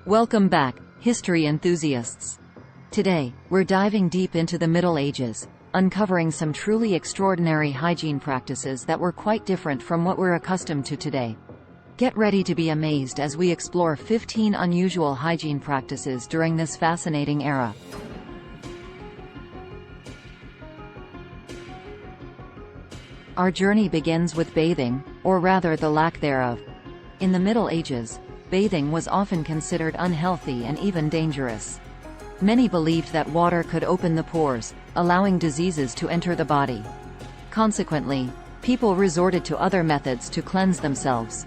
Welcome back, history enthusiasts. Today, we're diving deep into the Middle Ages, uncovering some truly extraordinary hygiene practices that were quite different from what we're accustomed to today. Get ready to be amazed as we explore 15 unusual hygiene practices during this fascinating era. Our journey begins with bathing, or rather the lack thereof. In the Middle Ages, bathing was often considered unhealthy and even dangerous. Many believed that water could open the pores, allowing diseases to enter the body. Consequently, people resorted to other methods to cleanse themselves.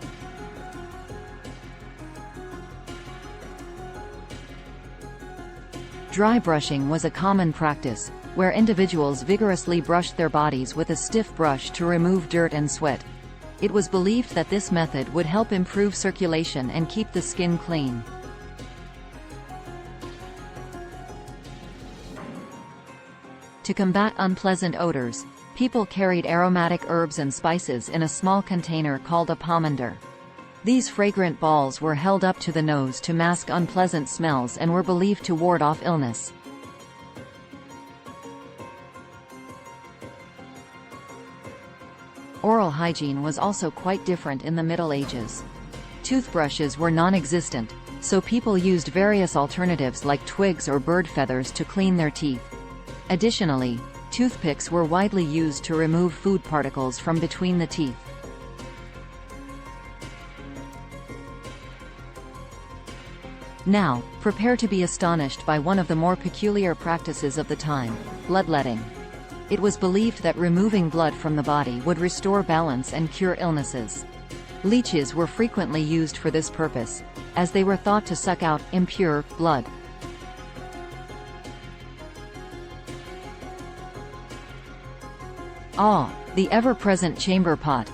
Dry brushing was a common practice, where individuals vigorously brushed their bodies with a stiff brush to remove dirt and sweat. It was believed that this method would help improve circulation and keep the skin clean. To combat unpleasant odors, people carried aromatic herbs and spices in a small container called a pomander. These fragrant balls were held up to the nose to mask unpleasant smells and were believed to ward off illness. Oral hygiene was also quite different in the Middle Ages. Toothbrushes were non-existent, so people used various alternatives like twigs or bird feathers to clean their teeth. Additionally, toothpicks were widely used to remove food particles from between the teeth. Now, prepare to be astonished by one of the more peculiar practices of the time: bloodletting. It was believed that removing blood from the body would restore balance and cure illnesses. Leeches were frequently used for this purpose, as they were thought to suck out impure blood. The ever-present chamber pot.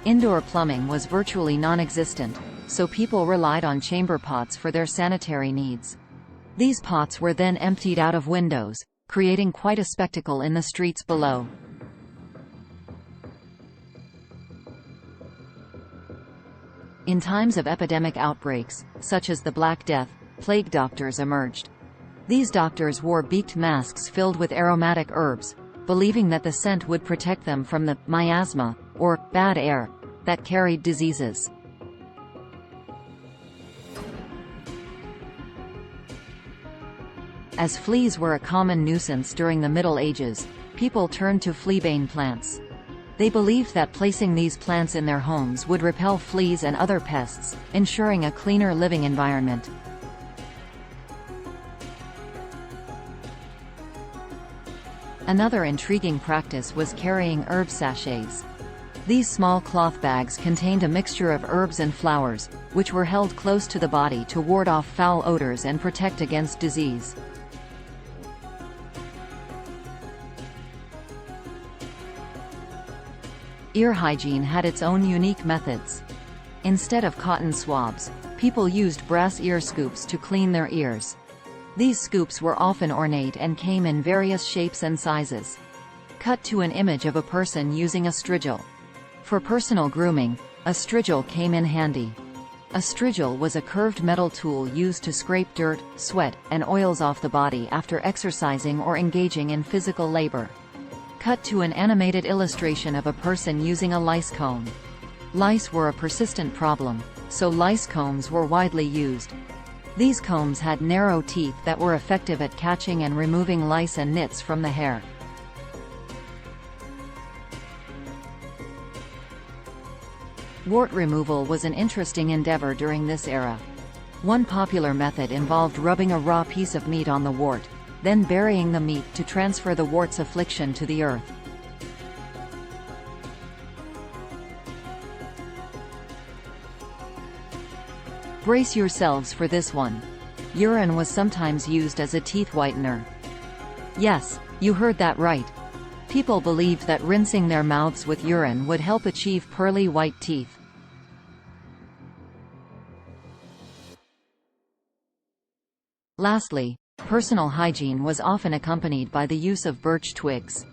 Indoor plumbing was virtually non-existent, so people relied on chamber pots for their sanitary needs. These pots were then emptied out of windows, creating quite a spectacle in the streets below. In times of epidemic outbreaks, such as the Black Death, plague doctors emerged. These doctors wore beaked masks filled with aromatic herbs, believing that the scent would protect them from the miasma, or bad air, that carried diseases. As fleas were a common nuisance during the Middle Ages, people turned to fleabane plants. They believed that placing these plants in their homes would repel fleas and other pests, ensuring a cleaner living environment. Another intriguing practice was carrying herb sachets. These small cloth bags contained a mixture of herbs and flowers, which were held close to the body to ward off foul odors and protect against disease. Ear hygiene had its own unique methods. Instead of cotton swabs, people used brass ear scoops to clean their ears. These scoops were often ornate and came in various shapes and sizes. Cut to an image of a person using a strigil. For personal grooming, a strigil came in handy. A strigil was a curved metal tool used to scrape dirt, sweat, and oils off the body after exercising or engaging in physical labor. Cut to an animated illustration of a person using a lice comb. Lice were a persistent problem, so lice combs were widely used. These combs had narrow teeth that were effective at catching and removing lice and nits from the hair. Wart removal was an interesting endeavor during this era. One popular method involved rubbing a raw piece of meat on the wart, then burying the meat to transfer the wart's affliction to the earth. Brace yourselves for this one. Urine was sometimes used as a teeth whitener. Yes, you heard that right. People believed that rinsing their mouths with urine would help achieve pearly white teeth. Lastly, personal hygiene was often accompanied by the use of birch twigs.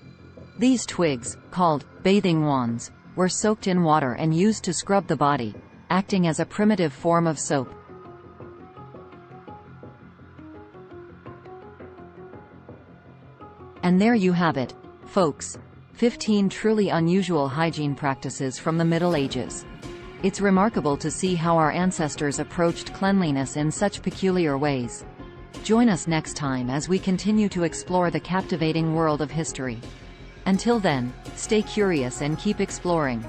These twigs, called bathing wands, were soaked in water and used to scrub the body, acting as a primitive form of soap. And there you have it, folks. 15 truly unusual hygiene practices from the Middle Ages. It's remarkable to see how our ancestors approached cleanliness in such peculiar ways. Join us next time as we continue to explore the captivating world of history. Until then, stay curious and keep exploring.